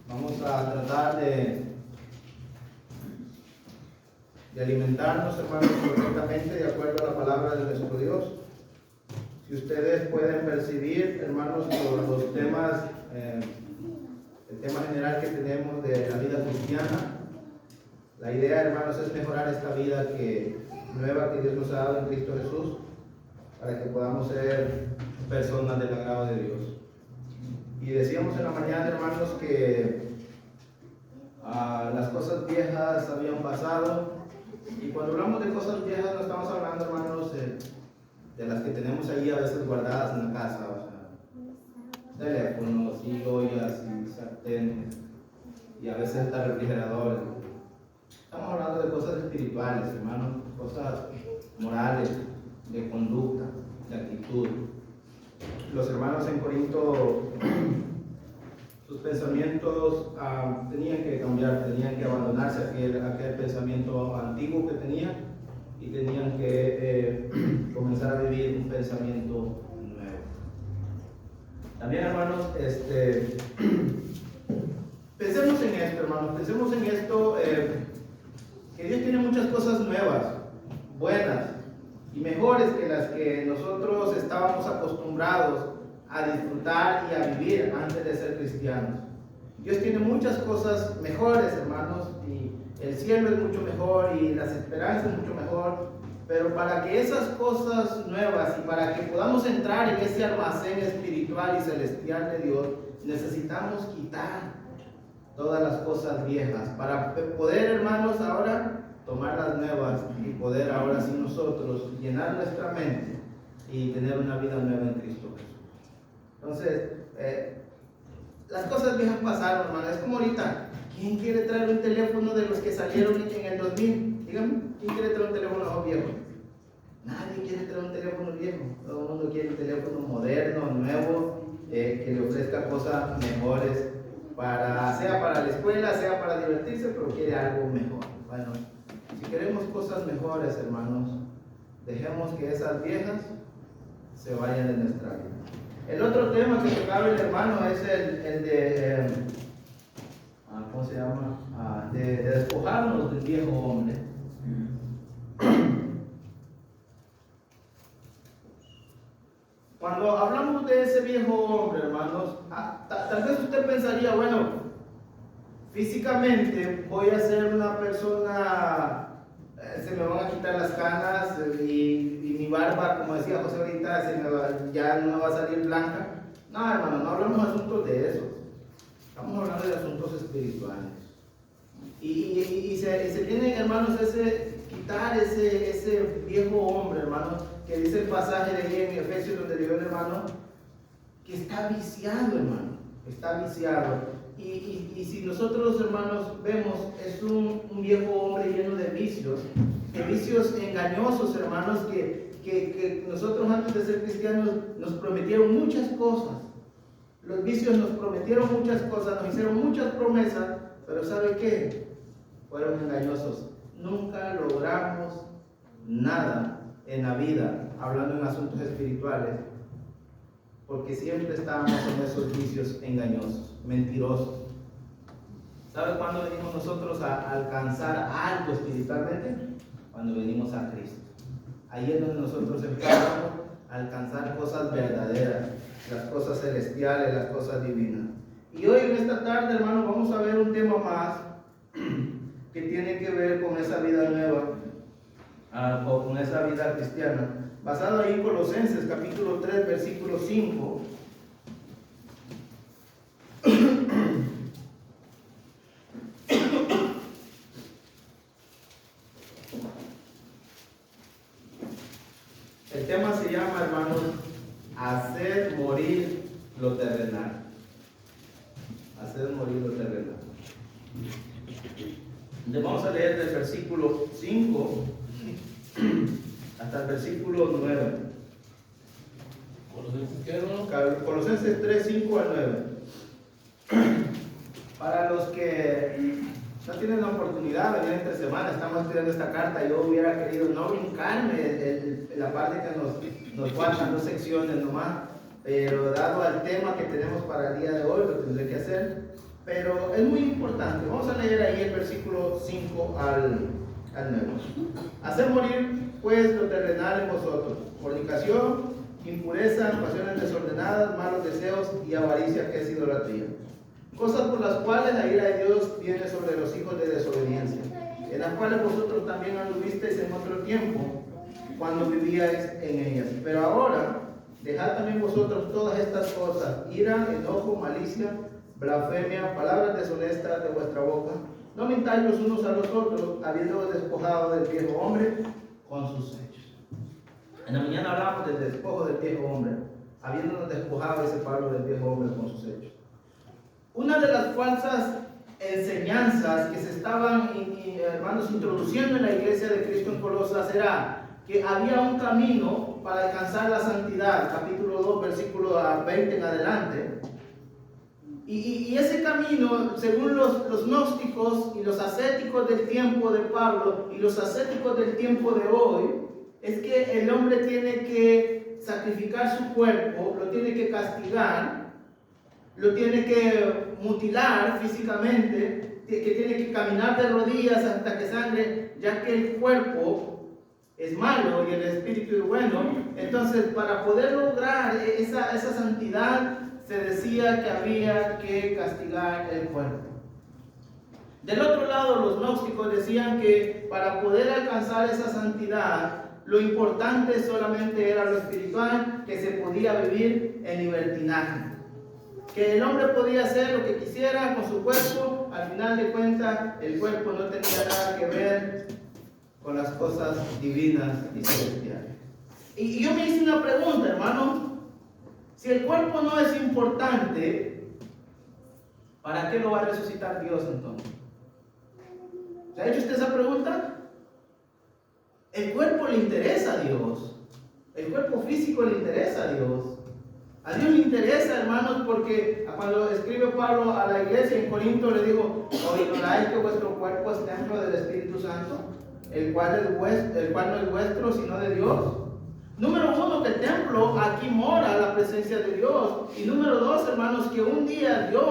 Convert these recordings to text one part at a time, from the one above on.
Vamos a tratar de alimentarnos, hermanos, correctamente de acuerdo a la palabra de nuestro Dios. Si ustedes pueden percibir, hermanos, los temas, el tema general que tenemos de la vida cristiana, la idea, hermanos, es mejorar esta vida nueva que Dios nos ha dado en Cristo Jesús, para que podamos ser personas del agrado de Dios. Y decíamos en la mañana, hermanos, que las cosas viejas habían pasado. Y cuando hablamos de cosas viejas, no estamos hablando, hermanos, de las que tenemos ahí a veces guardadas en la casa, o sea, teléfonos y ollas y sartenes y a veces hasta refrigeradores. Estamos hablando de cosas espirituales, hermanos, cosas morales, de conducta, de actitud. Los hermanos en Corinto, sus pensamientos tenían que cambiar, tenían que abandonarse aquel pensamiento antiguo que tenían y tenían que comenzar a vivir un pensamiento nuevo. También, hermanos, pensemos en esto, hermanos, pensemos en esto, que Dios tiene muchas cosas nuevas, buenas y mejores que las que nosotros estábamos acostumbrados a disfrutar y a vivir antes de ser cristianos. Dios tiene muchas cosas mejores, hermanos, y el cielo es mucho mejor y las esperanzas es mucho mejor, pero para que esas cosas nuevas y para que podamos entrar en ese almacén espiritual y celestial de Dios, necesitamos quitar todas las cosas viejas para poder, hermanos, ahora tomar las nuevas y poder ahora sí nosotros llenar nuestra mente y tener una vida nueva en Cristo Jesús. Entonces, las cosas viejas pasaron, hermano. Es como ahorita, ¿quién quiere traer un teléfono de los que salieron en el 2000? Díganme, ¿quién quiere traer un teléfono viejo? Nadie quiere traer un teléfono viejo. Todo el mundo quiere un teléfono moderno, nuevo, que le ofrezca cosas mejores, sea para la escuela, sea para divertirse, pero quiere algo mejor. Bueno, si queremos cosas mejores, hermanos, dejemos que esas viejas se vayan de nuestra vida. El otro tema que tocaba el hermano es el de, ¿cómo se llama? De despojarnos del viejo hombre. Cuando hablamos de ese viejo hombre, hermanos, tal vez usted pensaría, bueno, físicamente voy a ser una persona, se me van a quitar las canas y mi barba, como decía José ahorita, ya no me va a salir blanca. No, hermano, no hablamos de asuntos de eso. Estamos hablando de asuntos espirituales. Y se tiene, hermanos, quitar ese viejo hombre, hermanos, que dice el pasaje de ahí en Efesios donde dice el hermano, que está viciado, hermano, está viciado. Y si nosotros, hermanos, vemos, es un viejo hombre lleno de vicios engañosos, hermanos, que nosotros antes de ser cristianos nos prometieron muchas cosas. Los vicios nos prometieron muchas cosas, nos hicieron muchas promesas, pero ¿sabe qué? Fueron engañosos. Nunca logramos nada en la vida, hablando en asuntos espirituales, porque siempre estábamos en esos vicios engañosos, mentirosos. ¿Sabe cuándo venimos nosotros a alcanzar algo espiritualmente? Cuando venimos a Cristo. Ahí es donde nosotros empezamos a alcanzar cosas verdaderas, las cosas celestiales, las cosas divinas. Y hoy en esta tarde, hermano, vamos a ver un tema más que tiene que ver con esa vida nueva, o con esa vida cristiana, basado ahí en Colosenses capítulo 3, versículo 5. El tema se llama, hermanos, hacer morir lo terrenal. Hacer morir lo terrenal. Entonces vamos a leer del versículo 5 hasta el versículo 9. Colosenses 3, 5 al 9. Para los que no tienen la oportunidad de venir entre semana, estamos estudiando esta carta. Yo hubiera querido no brincarme la parte que nos faltan 2 secciones nomás, pero dado al tema que tenemos para el día de hoy, lo tendré que hacer. pero es muy importante. Vamos a leer ahí el versículo 5 al 9. Hacer morir pues lo terrenal en vosotros: fornicación, impureza, pasiones desordenadas, malos deseos y avaricia, que es idolatría. Cosas por las cuales la ira de Dios viene sobre los hijos de desobediencia, en las cuales vosotros también anduvisteis en otro tiempo, cuando vivíais en ellas. Pero ahora, dejad también vosotros todas estas cosas: ira, enojo, malicia, blasfemia, palabras deshonestas de vuestra boca. No mintáis los unos a los otros, habiendo despojado del viejo hombre con sus hechos. En la mañana hablamos del despojo del viejo hombre, habiéndonos despojado, ese Pablo, del viejo hombre con sus hechos. Una de las falsas enseñanzas que se estaban, hermanos, introduciendo en la iglesia de Cristo en Colosas era que había un camino para alcanzar la santidad, capítulo 2, versículo 20 en adelante. Y ese camino, según los gnósticos y los ascéticos del tiempo de Pablo y los ascéticos del tiempo de hoy, es que el hombre tiene que sacrificar su cuerpo, lo tiene que castigar, lo tiene que mutilar físicamente, que tiene que caminar de rodillas hasta que sangre, ya que el cuerpo es malo y el espíritu es bueno. Entonces, para poder lograr esa santidad, se decía que había que castigar el cuerpo. Del otro lado, los gnósticos decían que para poder alcanzar esa santidad, lo importante solamente era lo espiritual, que se podía vivir en libertinaje, que el hombre podía hacer lo que quisiera con su cuerpo. Al final de cuentas, el cuerpo no tenía nada que ver con las cosas divinas y celestiales. Y yo me hice una pregunta, hermano. Si el cuerpo no es importante, ¿para qué lo va a resucitar Dios entonces? ¿Se ha hecho usted esa pregunta? El cuerpo le interesa a Dios. El cuerpo físico le interesa a Dios. A Dios le interesa, hermanos, porque cuando escribe Pablo a la iglesia en Corinto le dijo: ¿o ignoráis que vuestro cuerpo es templo del Espíritu Santo, el cual no es vuestro sino de Dios? Número uno, que el templo, aquí mora la presencia de Dios. Y número dos, hermanos, que un día Dios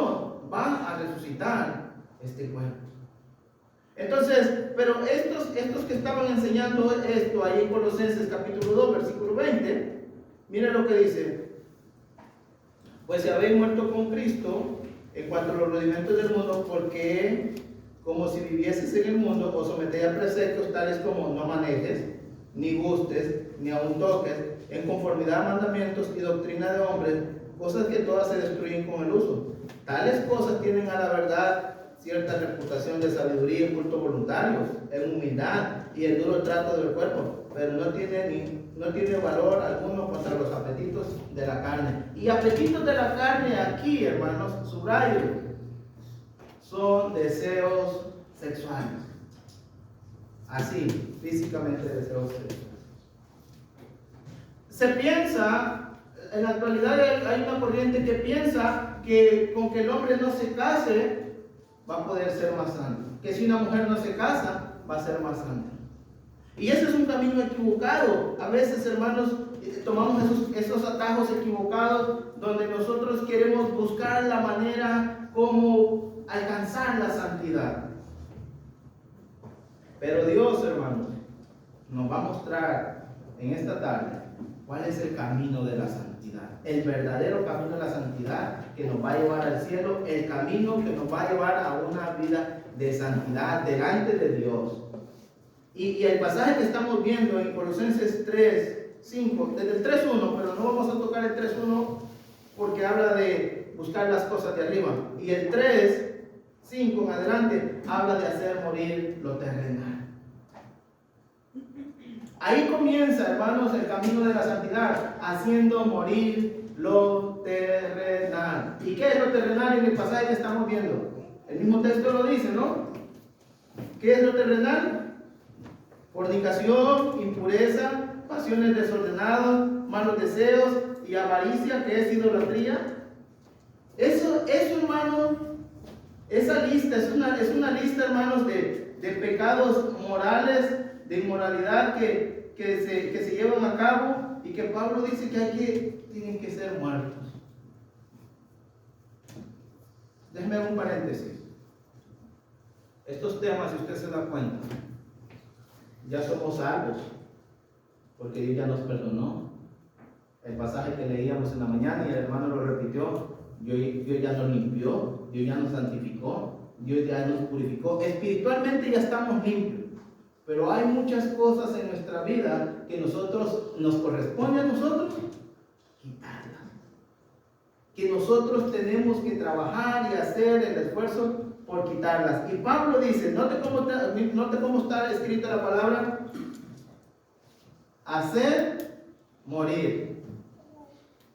va a resucitar este cuerpo. Entonces, pero estos que estaban enseñando esto ahí en Colosenses capítulo 2, versículo 20, miren lo que dice: pues si habéis muerto con Cristo en cuanto a los rudimentos del mundo, porque como si vivieses en el mundo, os sometéis a preceptos tales como: no manejes, ni gustes, ni aun toques, en conformidad a mandamientos y doctrina de hombres, cosas que todas se destruyen con el uso. Tales cosas tienen a la verdad cierta reputación de sabiduría y culto voluntarios, en humildad y el duro trato del cuerpo, pero no tiene valor alguno contra los apetitos de la carne. Y apetitos de la carne aquí, hermanos, subrayo, son deseos sexuales. Así, físicamente deseos sexuales. Se piensa, en la actualidad hay una corriente que piensa que con que el hombre no se case va a poder ser más santo, que si una mujer no se casa va a ser más santa. Y ese es un camino equivocado. A veces, hermanos, tomamos esos atajos equivocados donde nosotros queremos buscar la manera como alcanzar la santidad. Pero Dios, hermanos, nos va a mostrar en esta tarde cuál es el camino de la santidad, el verdadero camino de la santidad que nos va a llevar al cielo, el camino que nos va a llevar a una vida de santidad delante de Dios. Y el pasaje que estamos viendo en Colosenses 3, 5, desde el 3.1, pero no vamos a tocar el 3.1 porque habla de buscar las cosas de arriba. Y el 3.5 en adelante habla de hacer morir lo terrenal. Ahí comienza, hermanos, el camino de la santidad, haciendo morir lo terrenal. ¿Y qué es lo terrenal en el pasaje que estamos viendo? El mismo texto lo dice, ¿no? ¿Qué es lo terrenal? Fornicación, impureza, pasiones desordenadas, malos deseos y avaricia, que es idolatría. Eso, hermanos, esa lista es una lista, hermanos, de pecados morales, de inmoralidad que se llevan a cabo y que Pablo dice que tienen que ser muertos. Déjeme un paréntesis. Estos temas, si usted se da cuenta, ya somos salvos, porque Dios ya nos perdonó. El pasaje que leíamos en la mañana y el hermano lo repitió, Dios ya nos limpió, Dios ya nos santificó, Dios ya nos purificó. Espiritualmente ya estamos limpios, pero hay muchas cosas en nuestra vida que nos corresponde a nosotros quitarlas. Que nosotros tenemos que trabajar y hacer el esfuerzo por quitarlas. Y Pablo dice, note cómo está escrita la palabra, hacer morir.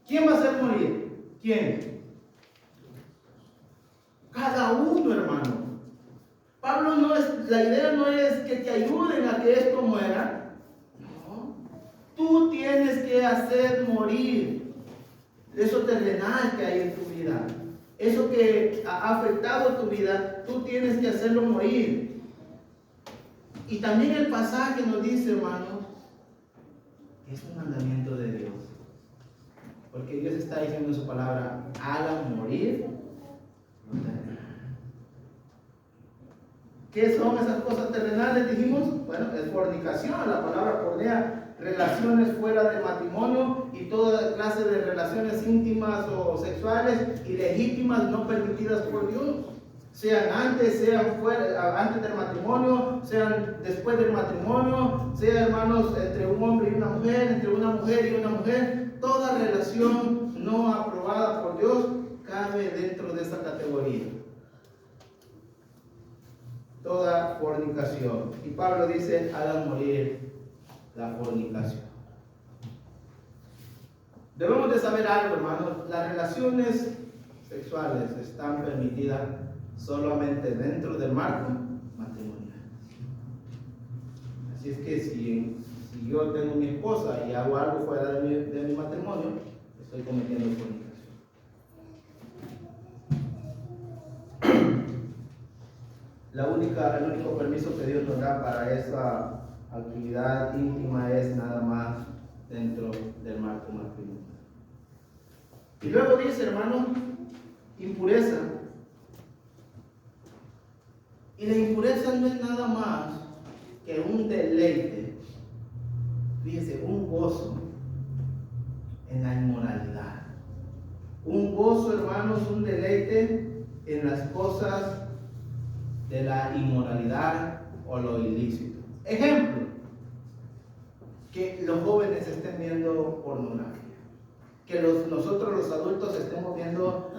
¿Quién va a hacer morir? ¿Quién? Cada uno, hermano. Pablo la idea no es que te ayuden a que esto muera. No. Tú tienes que hacer morir eso terrenal que hay en tu vida. Eso que ha afectado tu vida, tú tienes que hacerlo morir. Y también el pasaje nos dice, hermanos, que es un mandamiento de Dios. Porque Dios está diciendo en su palabra, hagan morir lo terrenal. ¿Qué son esas cosas terrenales? Dijimos, bueno, es fornicación, la palabra pornea, relaciones fuera del matrimonio y toda clase de relaciones íntimas o sexuales ilegítimas no permitidas por Dios. Sean antes del matrimonio, sean después del matrimonio, sean, hermanos, entre un hombre y una mujer, entre una mujer y una mujer. Toda relación no aprobada por Dios cabe dentro de esa categoría. Toda fornicación. Y Pablo dice, hagan morir la fornicación. Debemos de saber algo, hermanos. Las relaciones sexuales están permitidas solamente dentro del marco matrimonial. Así es que si yo tengo mi esposa y hago algo fuera de mi matrimonio, estoy cometiendo fornicación. El único permiso que Dios nos da para esa actividad íntima es nada más dentro del marco matrimonial. Y luego dice, hermano, impureza. Y la impureza no es nada más que un deleite, fíjese, un gozo en la inmoralidad. Un gozo, hermanos, un deleite en las cosas de la inmoralidad o lo ilícito. Ejemplo, que los jóvenes estén viendo pornografía, que nosotros los adultos estemos viendo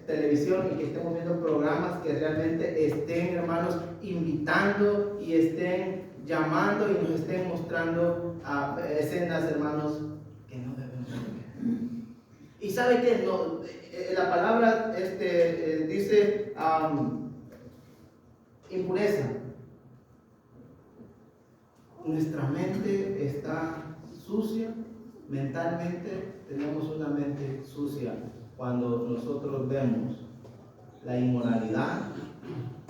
televisión y que estemos viendo programas que realmente estén, hermanos, invitando y estén llamando y nos estén mostrando escenas, hermanos, que no debemos ver. Y sabe que no, la palabra dice impureza. Nuestra mente está sucia, mentalmente tenemos una mente sucia cuando nosotros vemos la inmoralidad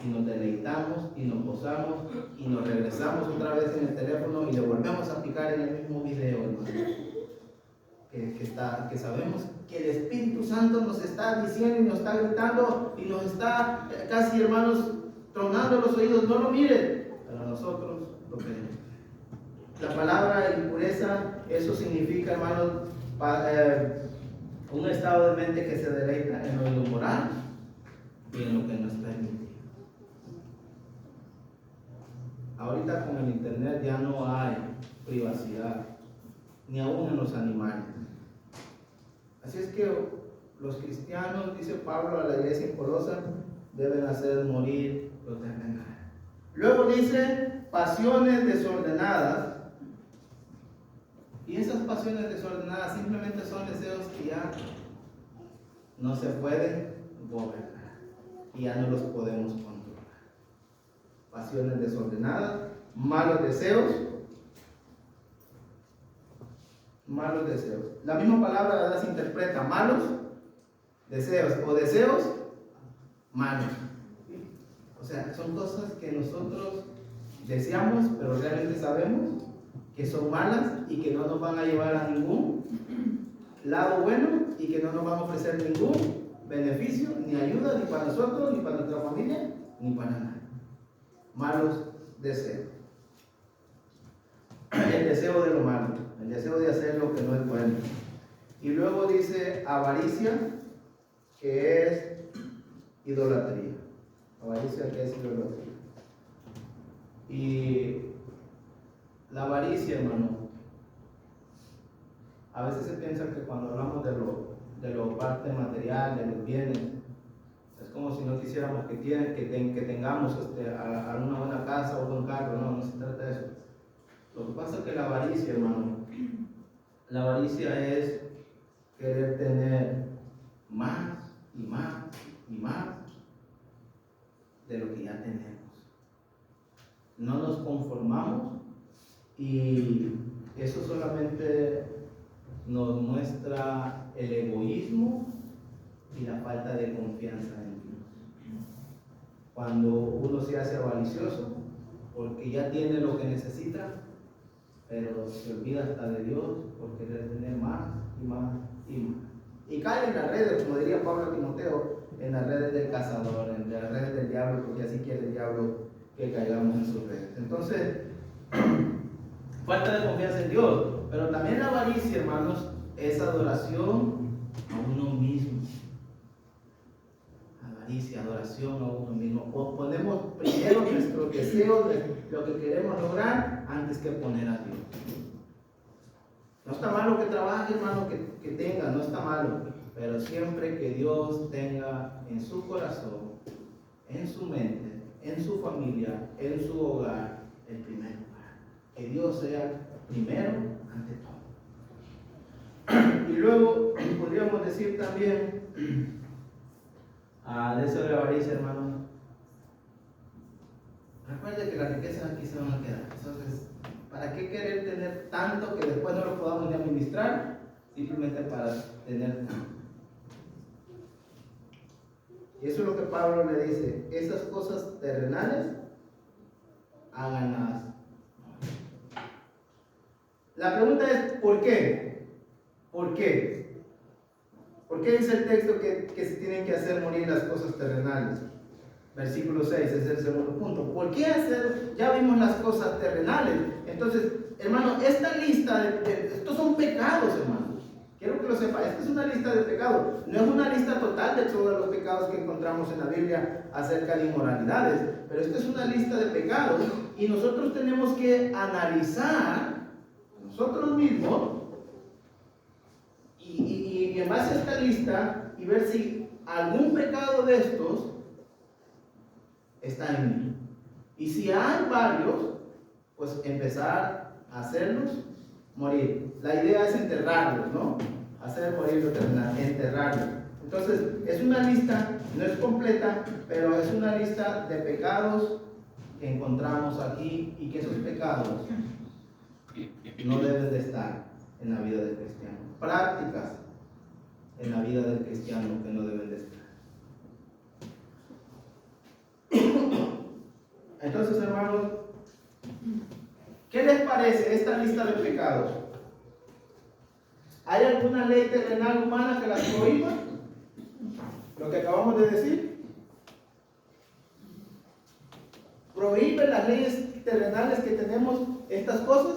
y nos deleitamos y nos gozamos y nos regresamos otra vez en el teléfono y le volvemos a picar en el mismo video, hermano. Que sabemos que el Espíritu Santo nos está diciendo y nos está gritando y nos está casi, hermanos, tronando los oídos. No lo miren, pero nosotros lo queremos. La palabra impureza, eso significa, hermanos, un estado de mente que se deleita en lo inmoral y en lo que no es permitido. Ahorita con el internet ya no hay privacidad, ni aún en los animales. Así es que los cristianos, dice Pablo a la iglesia en Colosa, deben hacer morir lo terrenal. Luego dice pasiones desordenadas. Y esas pasiones desordenadas simplemente son deseos que ya no se pueden gobernar y ya no los podemos controlar. Pasiones desordenadas, malos deseos. Malos deseos. La misma palabra, ¿verdad?, se interpreta malos deseos o deseos malos. O sea, son cosas que nosotros deseamos, pero realmente sabemos que son malas y que no nos van a llevar a ningún lado bueno y que no nos van a ofrecer ningún beneficio, ni ayuda, ni para nosotros, ni para nuestra familia, ni para nadie. Malos deseos. El deseo de lo malo, el deseo de hacer lo que no es bueno. Y luego dice avaricia, que es idolatría. Avaricia, que es idolatría. Y la avaricia, hermano, a veces se piensa que cuando hablamos de lo parte material, de los bienes, es como si no quisiéramos que tengamos una buena casa o un buen carro. No, no se trata de eso. Lo que pasa es que la avaricia, hermano, la avaricia es querer tener más y más y más de lo que ya tenemos. No nos conformamos y eso solamente nos muestra el egoísmo y la falta de confianza en Dios. Cuando uno se hace avaricioso porque ya tiene lo que necesita, pero se olvida hasta de Dios por querer tener más y más y más. Y cae en las redes, como diría Pablo a Timoteo, en las redes del cazador, en las redes del diablo, porque así quiere el diablo que caigamos en sus redes. Entonces, falta de confianza en Dios, pero también la avaricia, hermanos, es adoración a uno mismo. Avaricia, adoración a uno mismo. Ponemos primero nuestros deseos de lo que queremos lograr antes que poner a Dios. No está malo que trabaje, hermano, que tenga, no está malo, pero siempre que Dios tenga en su corazón, en su mente, en su familia, en su hogar, el primer lugar. Que Dios sea primero ante todo. Y luego podríamos decir también de eso de la avaricia, hermano. Recuerde que las riquezas aquí se van a quedar. Entonces, ¿para qué querer tener tanto que después no lo podamos ni administrar? Simplemente para tener tanto. Y eso es lo que Pablo le dice: esas cosas terrenales, háganlas. La pregunta es: ¿por qué? ¿Por qué? ¿Por qué dice el texto que se tienen que hacer morir las cosas terrenales? Versículo 6 es el segundo punto. ¿Por qué hacer? Ya vimos las cosas terrenales. Entonces, hermano, esta lista estos son pecados, hermano. Quiero que lo sepa, esta es una lista de pecados. No es una lista total de todos los pecados que encontramos en la Biblia acerca de inmoralidades, pero esta es una lista de pecados y nosotros tenemos que analizar nosotros mismos y en base a esta lista y ver si algún pecado de estos está en mí. Y si hay varios, pues empezar a hacerlos morir. La idea es enterrarlos, ¿no? Hacer morir lo terrenal, enterrarlos. Entonces, es una lista, no es completa, pero es una lista de pecados que encontramos aquí y que esos pecados no deben de estar en la vida del cristiano. Prácticas en la vida del cristiano que no deben de estar. Entonces, hermanos, ¿qué les parece esta lista de pecados? ¿Hay alguna ley terrenal humana que las prohíba? Lo que acabamos de decir. ¿Prohíbe las leyes terrenales que tenemos estas cosas?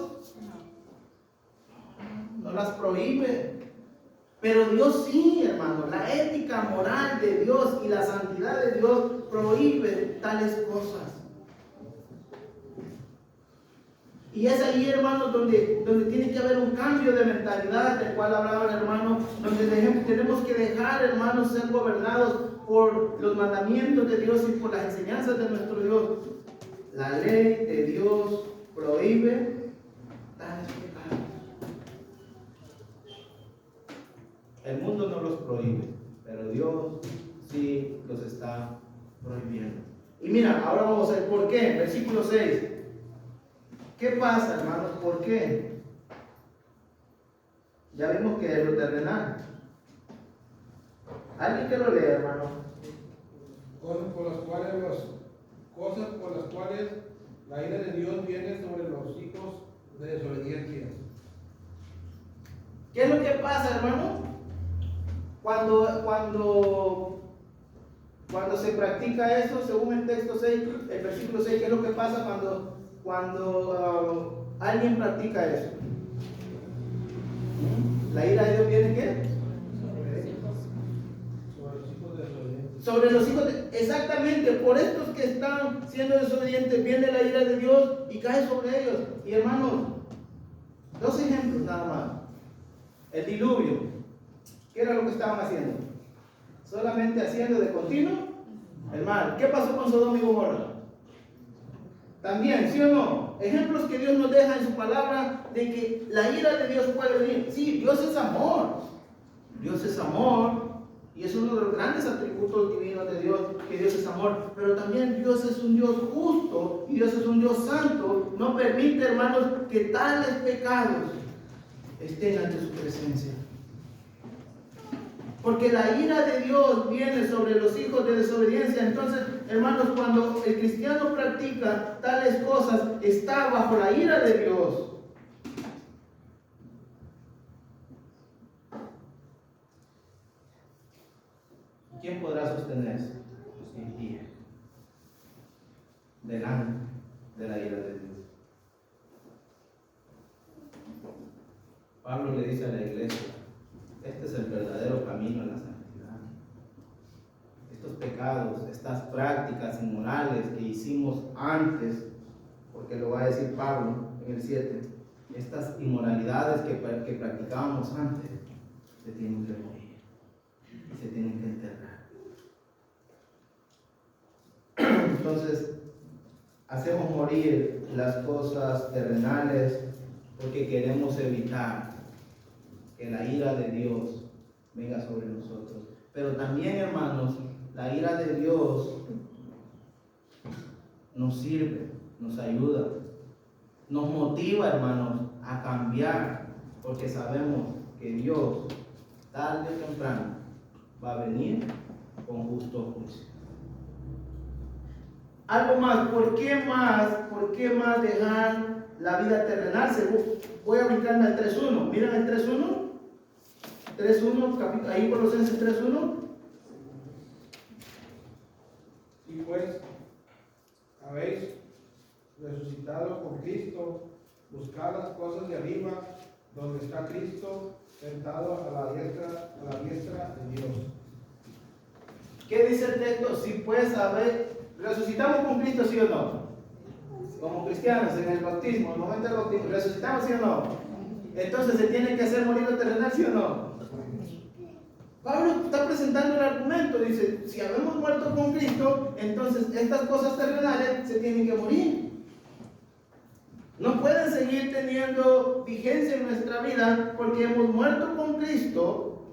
No las prohíbe. Pero Dios sí, hermano. La ética moral de Dios y la santidad de Dios prohíbe tales cosas. Y es ahí, hermano, donde tiene que haber un cambio de mentalidad, del cual hablaba el hermano, donde tenemos que dejar, hermanos, ser gobernados por los mandamientos de Dios y por las enseñanzas de nuestro Dios. La ley de Dios prohíbe tales pecados. El mundo no los prohíbe, pero Dios sí los está prohibiendo. Y mira, ahora vamos a ver por qué. Versículo 6. ¿Qué pasa, hermanos? ¿Por qué? Ya vimos que es lo terrenal. ¿Alguien que lo lea, hermano? Cosas por las cuales la ira de Dios viene sobre los hijos de desobediencia. ¿Qué es lo que pasa, hermano? Cuando se practica eso, según el texto 6, el versículo 6, ¿qué es lo que pasa cuando alguien practica eso? ¿La ira de Dios viene qué? Sobre los hijos exactamente, por estos que están siendo desobedientes, viene la ira de Dios y cae sobre ellos. Y hermanos, dos ejemplos nada más. El diluvio, ¿qué era lo que estaban haciendo? Solamente haciendo de continuo el mal. ¿Qué pasó con Sodoma y Gomorra? También, ¿sí o no? Ejemplos que Dios nos deja en su palabra de que la ira de Dios puede venir. Sí, Dios es amor. Dios es amor. Y es uno de los grandes atributos divinos de Dios, que Dios es amor. Pero también Dios es un Dios justo y Dios es un Dios santo. No permite, hermanos, que tales pecados estén ante su presencia. Porque la ira de Dios viene sobre los hijos de desobediencia. Entonces, hermanos, cuando el cristiano practica tales cosas, está bajo la ira de Dios. ¿Quién podrá sostenerse en pie delante de la ira de Dios? Pablo le dice a la iglesia: este es el verdadero camino a la santidad. Estos pecados, estas prácticas inmorales que hicimos antes, porque lo va a decir Pablo en el 7, estas inmoralidades que practicábamos antes, se tienen que morir, se tienen que enterrar. Entonces, hacemos morir las cosas terrenales porque queremos evitar que la ira de Dios venga sobre nosotros. Pero también, hermanos, la ira de Dios nos sirve, nos ayuda, nos motiva, hermanos, a cambiar, porque sabemos que Dios, tarde o temprano, va a venir con justo juicio. Algo más, ¿por qué más dejar la vida terrenal? Voy a brincarme al 3.1. Miren el 3.1, ahí Colosenses 3.1. Y pues, habéis resucitado con Cristo, buscad las cosas de arriba, donde está Cristo, sentado a la diestra de Dios. ¿Qué dice el texto? Si pues resucitamos con Cristo, ¿sí o no? Como cristianos en el bautismo, en el momento del bautismo, ¿resucitamos, sí o no? Entonces se tiene que hacer morir lo terrenal, ¿sí o no? Pablo está presentando el argumento, dice: si habemos muerto con Cristo, entonces estas cosas terrenales se tienen que morir. No pueden seguir teniendo vigencia en nuestra vida porque hemos muerto con Cristo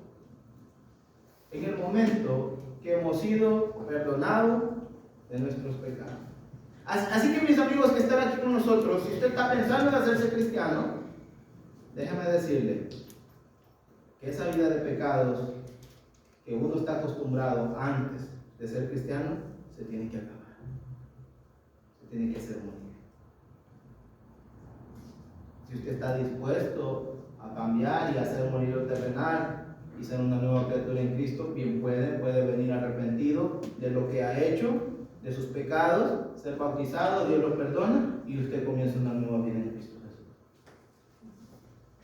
en el momento que hemos sido perdonados de nuestros pecados. Así que, mis amigos que están aquí con nosotros, si usted está pensando en hacerse cristiano, déjame decirle que esa vida de pecados que uno está acostumbrado antes de ser cristiano, se tiene que acabar, se tiene que hacer morir. Si usted está dispuesto a cambiar y hacer morir lo terrenal y ser una nueva criatura en Cristo, bien puede venir arrepentido de lo que ha hecho, de sus pecados, ser bautizado, Dios lo perdona y usted comienza una nueva vida en Cristo Jesús.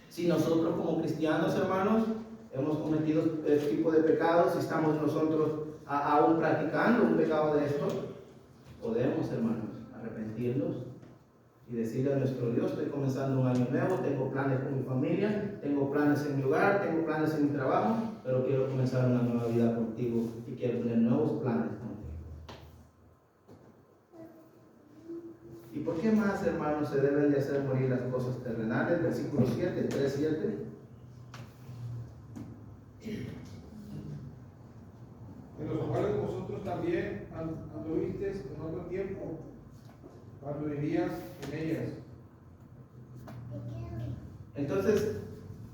Si nosotros como cristianos, hermanos, hemos cometido este tipo de pecados y estamos nosotros aún practicando un pecado de estos, podemos, hermanos, arrepentirnos y decirle a nuestro Dios: estoy comenzando un año nuevo, tengo planes con mi familia, tengo planes en mi hogar, tengo planes en mi trabajo, pero quiero comenzar una nueva vida contigo y quiero tener nuevos planes contigo. ¿Y por qué más, hermanos, se deben de hacer morir las cosas terrenales? Versículo 7, 3:7. En los cuales vosotros también anduvisteis en otro tiempo, cuando vivías en ellas. Entonces,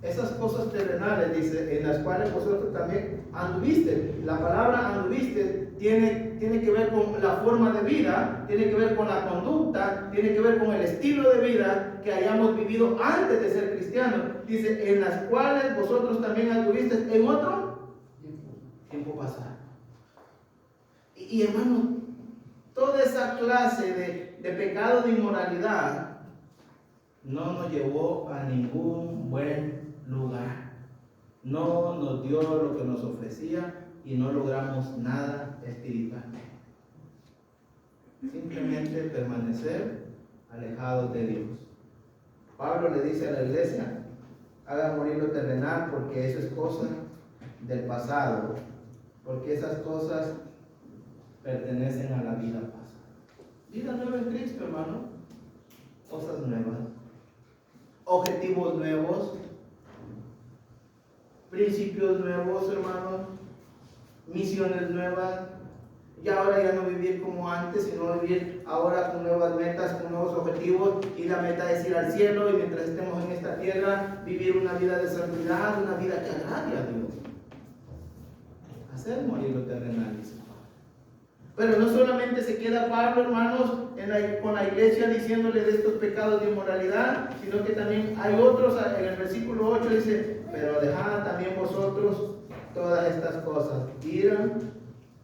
esas cosas terrenales, dice, en las cuales vosotros también anduviste. La palabra anduviste tiene que ver con la forma de vida, tiene que ver con la conducta, tiene que ver con el estilo de vida que hayamos vivido antes de ser cristianos. Dice, en las cuales vosotros también anduviste en otro tiempo pasado. Y hermano, toda esa clase de pecado de inmoralidad no nos llevó a ningún buen lugar. No nos dio lo que nos ofrecía y no logramos nada espiritualmente. Simplemente permanecer alejados de Dios. Pablo le dice a la iglesia: haga morir lo terrenal, porque eso es cosa del pasado, porque esas cosas pertenecen a la vida pasada. Vida nueva en Cristo, hermano. Cosas nuevas, objetivos nuevos, principios nuevos, hermanos, misiones nuevas. Y ahora ya no vivir como antes, sino vivir ahora con nuevas metas, con nuevos objetivos. Y la meta es ir al cielo, y mientras estemos en esta tierra, vivir una vida de santidad, una vida que agrade a Dios. Hacer morir lo terrenal, dice Pablo. Pero no solamente se queda Pablo, hermanos, con la iglesia diciéndole de estos pecados de inmoralidad, sino que también hay otros. En el versículo 8 dice: pero dejad también vosotros todas estas cosas: ira,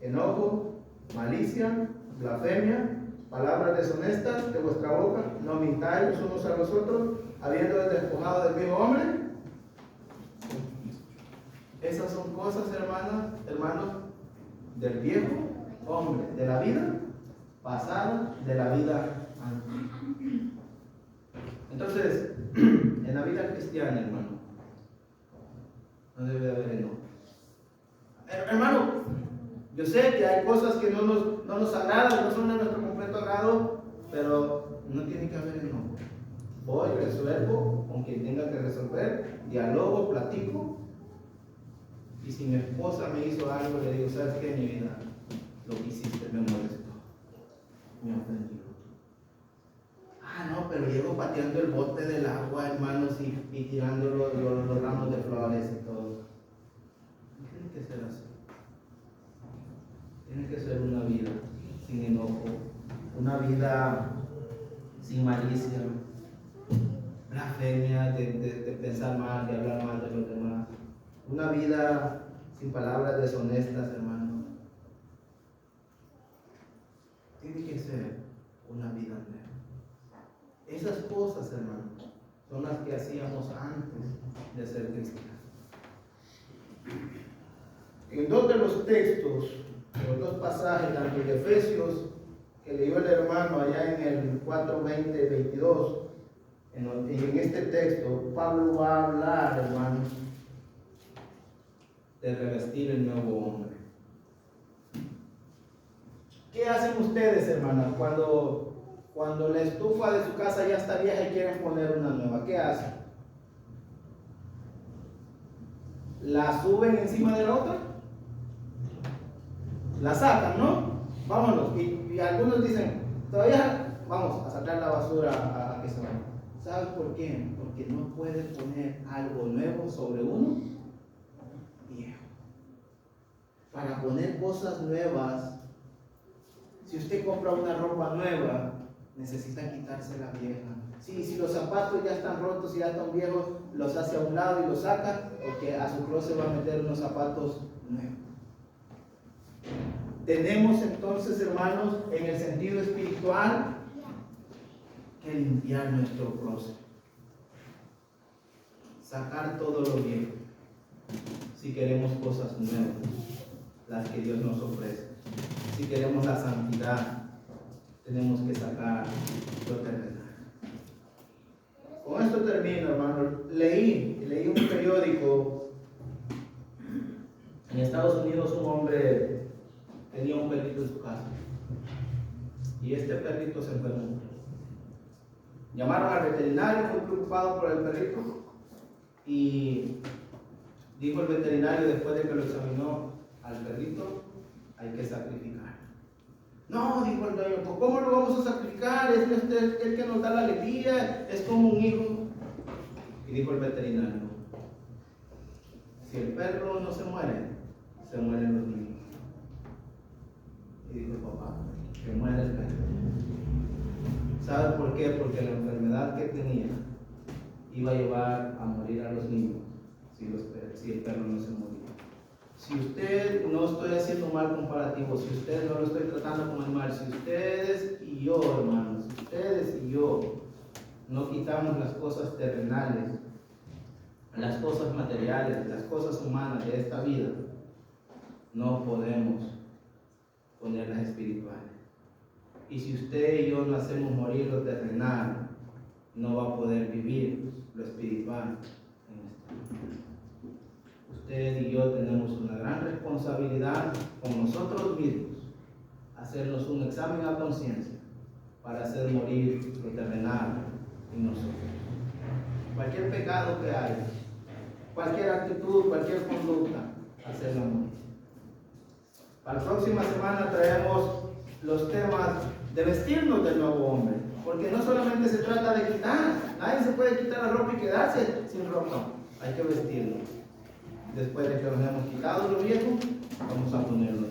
enojo, malicia, blasfemia, palabras deshonestas de vuestra boca. No mintáis los unos a los otros, habiendo despojado del viejo hombre. Esas son cosas, hermanos, del viejo hombre, de la vida pasada, de la vida antigua. Entonces, en la vida cristiana, hermano, no debe haber enojo. Hermano, yo sé que hay cosas que no nos agradan, no son de nuestro completo agrado, pero no tiene que haber enojo. Voy, resuelvo con quien tenga que resolver, dialogo, platico. Y si mi esposa me hizo algo, le digo: ¿sabes qué, mi vida? Lo que hiciste me molestó, me ofendió. No, pero llego pateando el bote del agua, hermanos, y tirando los ramos de flores y todo. No tiene que ser así. Tiene que ser una vida sin enojo, una vida sin malicia, blasfemia, de pensar mal, de hablar mal de los demás. Una vida sin palabras deshonestas, hermano. Tiene que ser una vida nueva. Esas cosas, hermano, son las que hacíamos antes de ser cristianos. En dos de los textos, los dos pasajes, tanto de Efesios, que leyó el hermano allá en el 4:20-22, en este texto, Pablo va a hablar, hermano, de revestir el nuevo hombre. ¿Qué hacen ustedes, hermanas, cuando la estufa de su casa ya está vieja y quieren poner una nueva? ¿Qué hacen? ¿La suben encima de la otra? La sacan, ¿no? Vámonos. Y algunos dicen: todavía vamos a sacar la basura a que se vaya. ¿Sabes por qué? Porque no puedes poner algo nuevo sobre uno viejo. Para poner cosas nuevas, si usted compra una ropa nueva, necesita quitarse la vieja. Si los zapatos ya están rotos y ya están viejos, los hace a un lado y los saca, porque a su closet va a meter unos zapatos nuevos. Tenemos entonces, hermanos, en el sentido espiritual, que limpiar nuestro closet, sacar todo lo viejo, si queremos cosas nuevas, las que Dios nos ofrece. Si queremos la santidad, tenemos que sacar lo terrenal. Con esto termino, hermano. Leí un periódico. En Estados Unidos un hombre tenía un perrito en su casa, y este perrito se enfermó. Llamaron al veterinario, muy preocupado por el perrito, y dijo el veterinario, después de que lo examinó al perrito: hay que sacrificar. No, dijo el dueño: pues ¿cómo lo vamos a sacrificar? Es el que nos da la alegría, es como un hijo. Y dijo el veterinario: si el perro no se muere, se mueren los niños. Y dijo el papá: que muere el perro. ¿Sabe por qué? Porque la enfermedad que tenía iba a llevar a morir a los niños si el perro no se moría. Si usted, no estoy haciendo mal comparativo, si usted no lo estoy tratando como animal, si ustedes y yo, hermanos, si ustedes y yo no quitamos las cosas terrenales, las cosas materiales, las cosas humanas de esta vida, no podemos poner las espirituales. Y si usted y yo no hacemos morir lo terrenal, no va a poder vivir lo espiritual en esta vida. Usted y yo tenemos una gran responsabilidad con nosotros mismos, hacernos un examen a conciencia para hacer morir lo terrenal en nosotros. Cualquier pecado que haya, cualquier actitud, cualquier conducta, hacerla morir. Para la próxima semana traemos los temas de vestirnos del nuevo hombre, porque no solamente se trata de quitar, nadie se puede quitar la ropa y quedarse sin ropa, hay que vestirnos. Después de que nos hemos quitado lo viejo, vamos a ponerlo.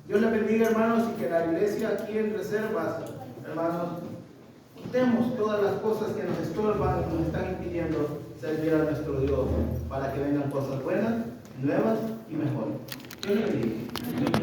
Dios les bendiga, hermanos, y que la iglesia aquí en Reservas, hermanos, quitemos todas las cosas que nos estorban y nos están impidiendo servir a nuestro Dios, para que vengan cosas buenas, nuevas y mejores. Dios les bendiga.